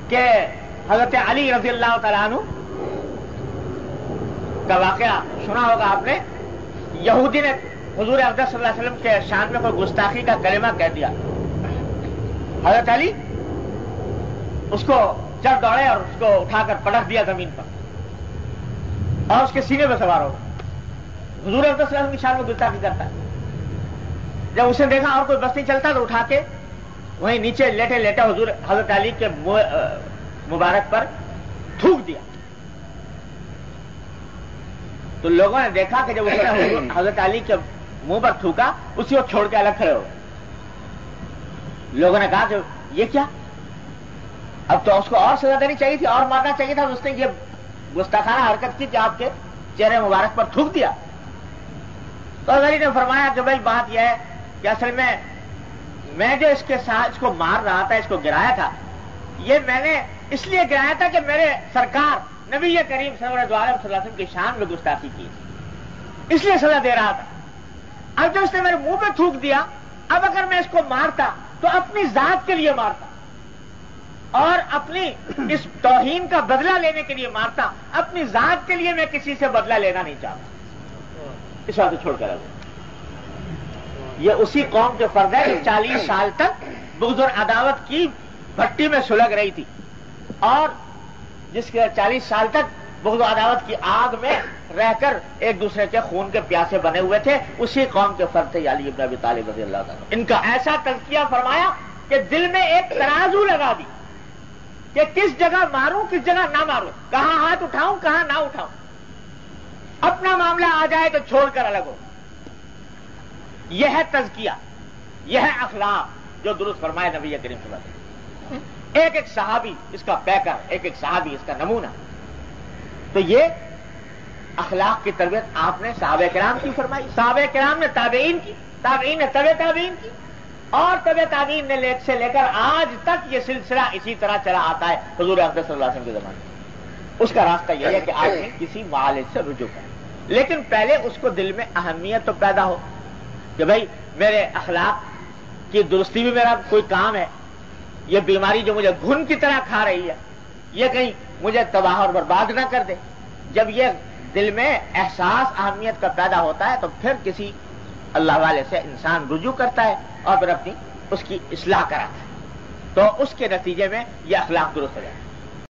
کہ حضرت علی رضی اللہ تعالیٰ عنہ کا واقعہ سنا ہوگا آپ نے. یہودی نے حضور اقدس صلی اللہ علیہ وسلم کے شان میں کوئی گستاخی کا کلمہ کہہ دیا. حضرت علی اس کو چڑھ دوڑے اور اس کو اٹھا کر پٹک دیا زمین پر اور اس کے سینے پہ سوار ہو. حضور اقدس صلی اللہ علیہ وسلم کی شان میں گستاخی کرتا ہے. جب اسے دیکھا اور کوئی بس نہیں چلتا تو اٹھا کے وہیں نیچے لیٹے لیٹے حضرت علی کے مبارک پر تھوک دیا. تو لوگوں نے دیکھا کہ جب اس نے حضرت علی کے منہ پر تھوکا اسی کو چھوڑ کے الگ کھڑے ہو. لوگوں نے کہا کہ یہ کیا, اب تو اس کو اور سزا دینی چاہیے تھی, اور مارنا چاہیے تھا. اس نے یہ گستاخانہ حرکت کی کہ آپ کے چہرے مبارک پر تھوک دیا. تو علی نے فرمایا کہ بھائی بات یہ ہے کہ اصل میں جو اس کے ساتھ اس کو مار رہا تھا, اس کو گرایا تھا, یہ میں نے اس لیے گرایا تھا کہ میرے سرکار نبی کریم صلی اللہ علیہ وسلم کی شان میں گستاخی کی, اس لیے سزا دے رہا تھا. اب جب اس نے میرے منہ پہ تھوک دیا, اب اگر میں اس کو مارتا تو اپنی ذات کے لیے مارتا اور اپنی اس توہین کا بدلہ لینے کے لیے مارتا. اپنی ذات کے لیے میں کسی سے بدلہ لینا نہیں چاہتا. اس بات کو چھوڑ کر رہا. یہ اسی قوم کے فرد ہے کہ 40 سال تک بغض اور عداوت کی بھٹی میں سلگ رہی تھی, اور جس کے 40 سال تک بغض و عداوت کی آگ میں رہ کر ایک دوسرے کے خون کے پیاسے بنے ہوئے تھے, اسی قوم کے فرد تھے علی بن ابی طالب رضی اللہ عنہ. ان کا ایسا تزکیہ فرمایا کہ دل میں ایک ترازو لگا دی کہ کس جگہ ماروں کس جگہ نہ ماروں, کہاں ہاتھ اٹھاؤں کہاں نہ اٹھاؤں, اپنا معاملہ آ جائے تو چھوڑ کر الگ ہو. یہ ہے تزکیہ, یہ ہے اخلاق جو درست فرمائے نبی کریم صلی اللہ علیہ وسلم. ایک ایک صحابی اس کا پیکر, ایک ایک صحابی اس کا نمونہ. تو یہ اخلاق کی تربیت آپ نے صحابہ کرام کی فرمائی, صحابہ کرام نے تابعین کی, تابعین نے تبع تابعین کی, اور تبع تابعین نے سے لے کر آج تک یہ سلسلہ اسی طرح چلا آتا ہے حضور اقدس صلی اللہ علیہ وسلم کے زمانے میں. اس کا راستہ یہ ہے کہ آپ نے کسی معالج سے رجوع کریں, لیکن پہلے اس کو دل میں اہمیت تو پیدا ہو کہ بھائی میرے اخلاق کی درستی بھی میرا کوئی کام ہے. یہ بیماری جو مجھے گھن کی طرح کھا رہی ہے, یہ کہیں مجھے تباہ اور برباد نہ کر دے. جب یہ دل میں احساس اہمیت کا پیدا ہوتا ہے تو پھر کسی اللہ والے سے انسان رجوع کرتا ہے اور پھر اپنی اس کی اصلاح کراتا ہے, تو اس کے نتیجے میں یہ اخلاق درست ہو جاتا ہے.